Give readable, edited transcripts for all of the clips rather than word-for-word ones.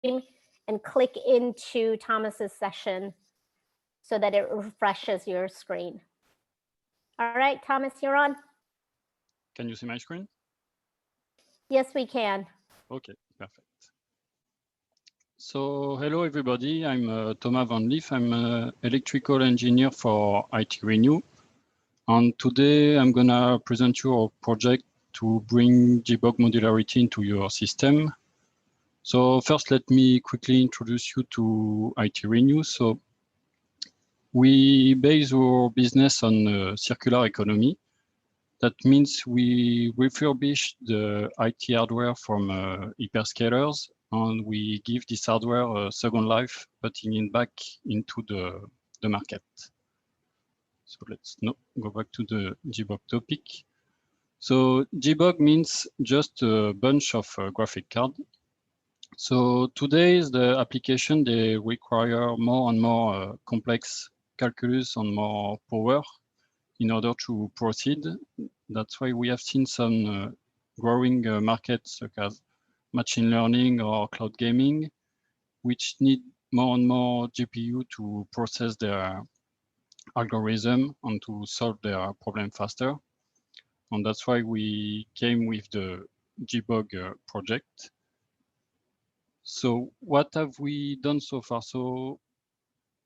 and click into Thomas's session so that it refreshes your screen. All right, Thomas, you're on. Can you see my screen? Yes, we can. Okay, perfect. So hello everybody, I'm Thomas Van Lief. I'm an electrical engineer for IT Renew. And today I'm gonna present you a project to bring JBoG modularity into your system. So first, let me quickly introduce you to IT Renew. So we base our business on circular economy. That means we refurbish the IT hardware from hyperscalers, and we give this hardware a second life, putting it back into the market. So let's go back to the JBoG topic. So JBoG means just a bunch of graphic card. So today's the application, they require more and more complex calculus and more power in order to proceed. That's why we have seen some growing markets such as machine learning or cloud gaming, which need more and more GPU to process their algorithm and to solve their problem faster. And that's why we came with the JBoG project. So what have we done so far? So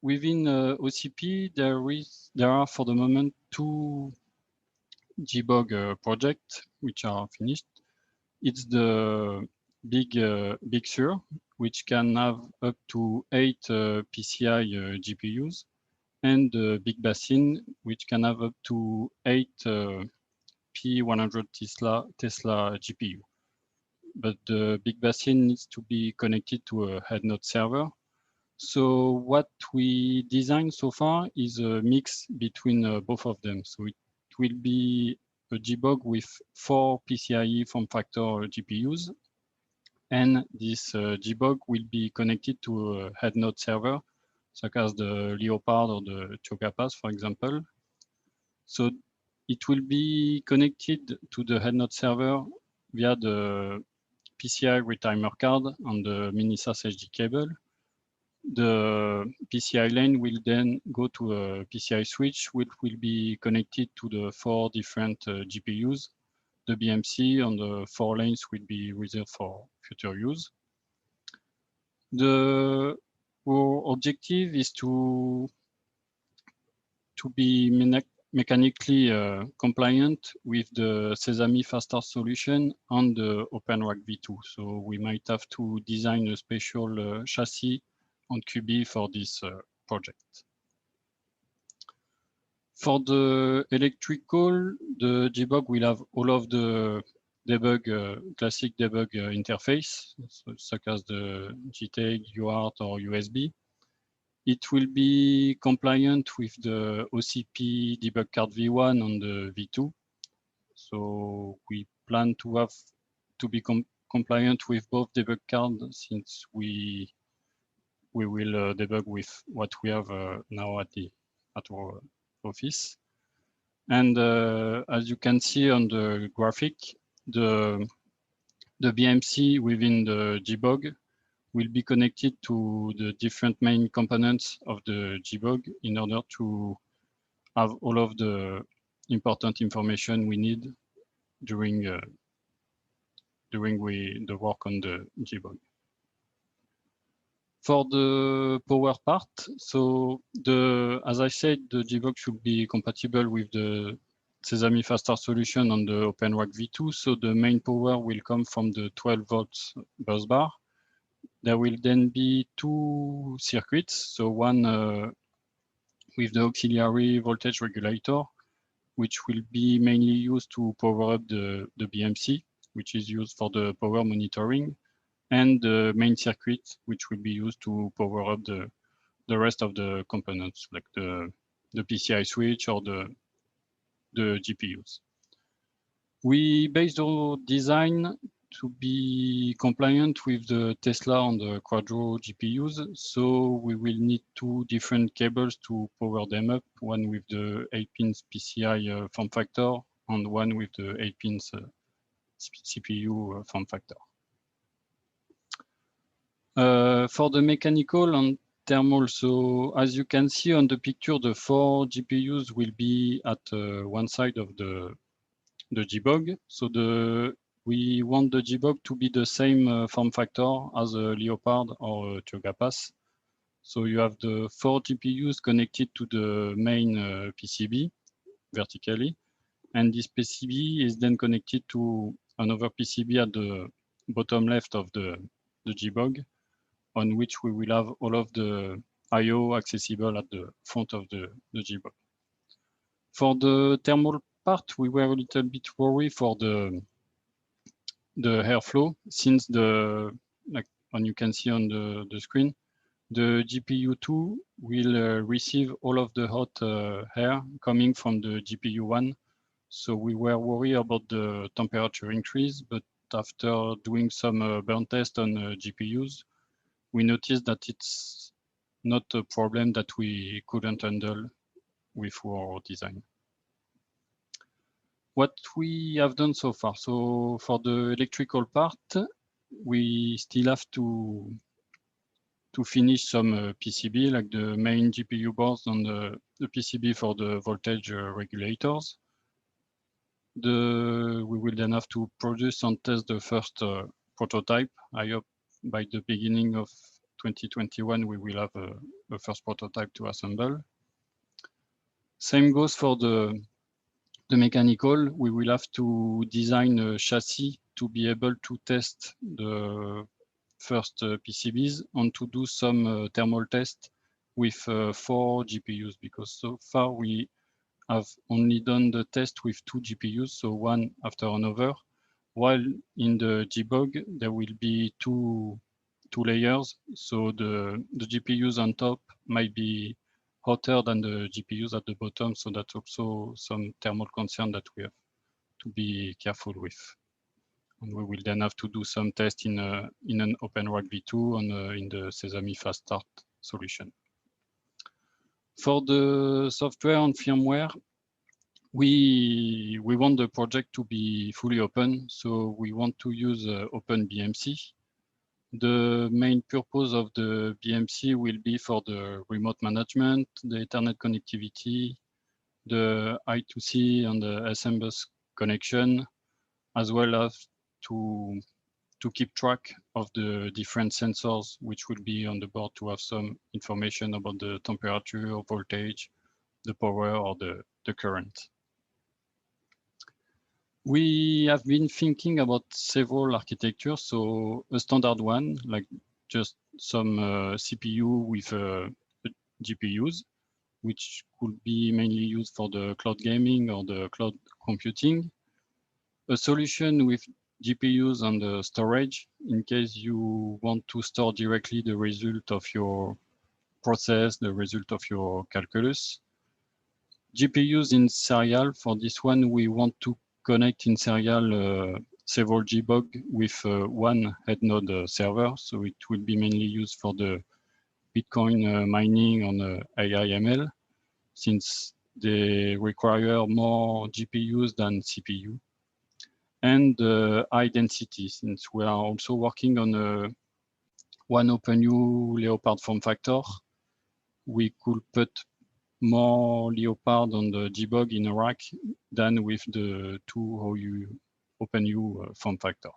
within OCP, there are for the moment 2 JBoG projects which are finished. It's the Big Sur, which can have up to 8 PCI GPUs, and the Big Basin, which can have up to 8 P100 Tesla GPU. But the Big Basin needs to be connected to a head node server. So what we designed so far is a mix between both of them. So it will be a JBoG with 4 PCIe form factor GPUs. And this JBoG will be connected to a head node server, such as the Leopard or the Chokapass, for example. So it will be connected to the head node server via the PCI retimer card on the Mini-SAS HD cable. The PCI lane will then go to a PCI switch, which will be connected to the 4 different GPUs. The BMC on the 4 lanes will be reserved for future use. Our objective is to be mechanically compliant with the Sesame Fast Start solution on the OpenRack V2. So we might have to design a special chassis on QB for this project. For the electrical, the JBoG will have all of the debug, classic debug interface, such as the JTAG, UART, or USB. It will be compliant with the OCP debug card V1 on the V2. So we plan to be compliant with both debug cards, since we will debug with what we have now at our office. And as you can see on the graphic, the BMC within the JBoG will be connected to the different main components of the JBoG in order to have all of the important information we need during the work on the JBoG. For the power part, so as I said, the JBoG should be compatible with the Sesame Fast Start solution on the OpenRack V2. So the main power will come from the 12 volts bus bar. There will then be 2 circuits. So one with the auxiliary voltage regulator, which will be mainly used to power up the BMC, which is used for the power monitoring, and the main circuit, which will be used to power up the rest of the components, like the PCI switch or the GPUs. We based our design to be compliant with the Tesla and the Quadro GPUs. So we will need 2 different cables to power them up, one with the 8 pins PCI form factor and one with the 8 pins CPU form factor. For the mechanical and thermal, so as you can see on the picture, the 4 GPUs will be at one side of the JBOG. So we want the JBOG to be the same form factor as a Leopard or a TiogaPass. So you have the 4 GPUs connected to the main PCB vertically. And this PCB is then connected to another PCB at the bottom left of the JBOG, on which we will have all of the I/O accessible at the front of the JBOG. For the thermal part, we were a little bit worried for the airflow, since like you can see on the screen, the GPU2 will receive all of the hot air coming from the GPU1. So we were worried about the temperature increase, but after doing some burn test on GPUs, we noticed that it's not a problem that we couldn't handle with our design. What we have done so far, so for the electrical part, we still have to finish some PCB, like the main GPU boards and the PCB for the voltage regulators. We will then have to produce and test the first prototype. I hope by the beginning of 2021, we will have a first prototype to assemble. Same goes for the mechanical. We will have to design a chassis to be able to test the first PCBs and to do some thermal test with 4 GPUs, because so far we have only done the test with 2 GPUs, so one after another, while in the JBOG there will be two layers, so the GPUs on top might be hotter than the GPUs at the bottom, so that's also some thermal concern that we have to be careful with. And we will then have to do some tests in an OpenRAC V2 and in the Sesame Fast Start solution. For the software and firmware, we want the project to be fully open, so we want to use OpenBMC. The main purpose of the BMC will be for the remote management, the Ethernet connectivity, the I2C and the SMBus connection, as well as to keep track of the different sensors which will be on the board, to have some information about the temperature or voltage, the power or the current. We have been thinking about several architectures. So a standard one, like just some CPU with GPUs, which could be mainly used for the cloud gaming or the cloud computing. A solution with GPUs and the storage, in case you want to store directly the result of your process, the result of your calculus. GPUs in serial. For this one, we want to connect in serial several JBOG with one head node server. So it will be mainly used for the Bitcoin mining on AI/ML, since they require more GPUs than CPU. And high density, since we are also working on one OpenU Leopard form factor, we could put more Leopard on the JBOG in a rack than with the 2 OpenU form factor.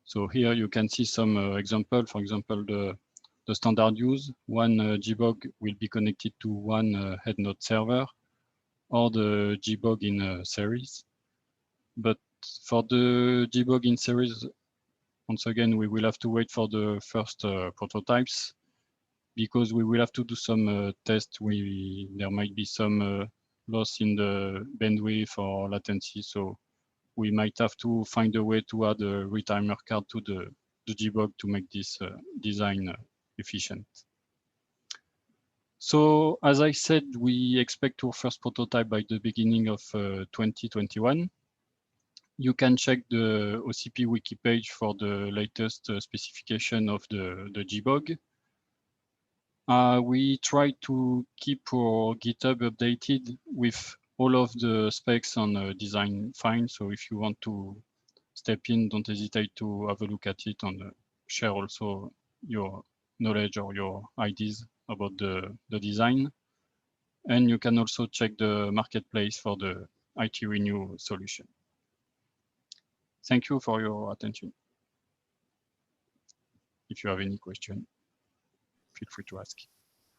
So here you can see some example. For example, the standard use, one JBOG will be connected to one head node server, or the JBOG in series. But for the JBOG in series, once again, we will have to wait for the first prototypes, because we will have to do some tests. There might be some loss in the bandwidth or latency, so we might have to find a way to add a retimer card to the JBOG to make this design efficient. So as I said, we expect our first prototype by the beginning of 2021. You can check the OCP wiki page for the latest specification of the JBOG. We try to keep our GitHub updated with all of the specs on design fine. So if you want to step in, don't hesitate to have a look at it and share also your knowledge or your ideas about the design. And you can also check the marketplace for the IT Renew solution. Thank you for your attention. If you have any question, feel free to ask.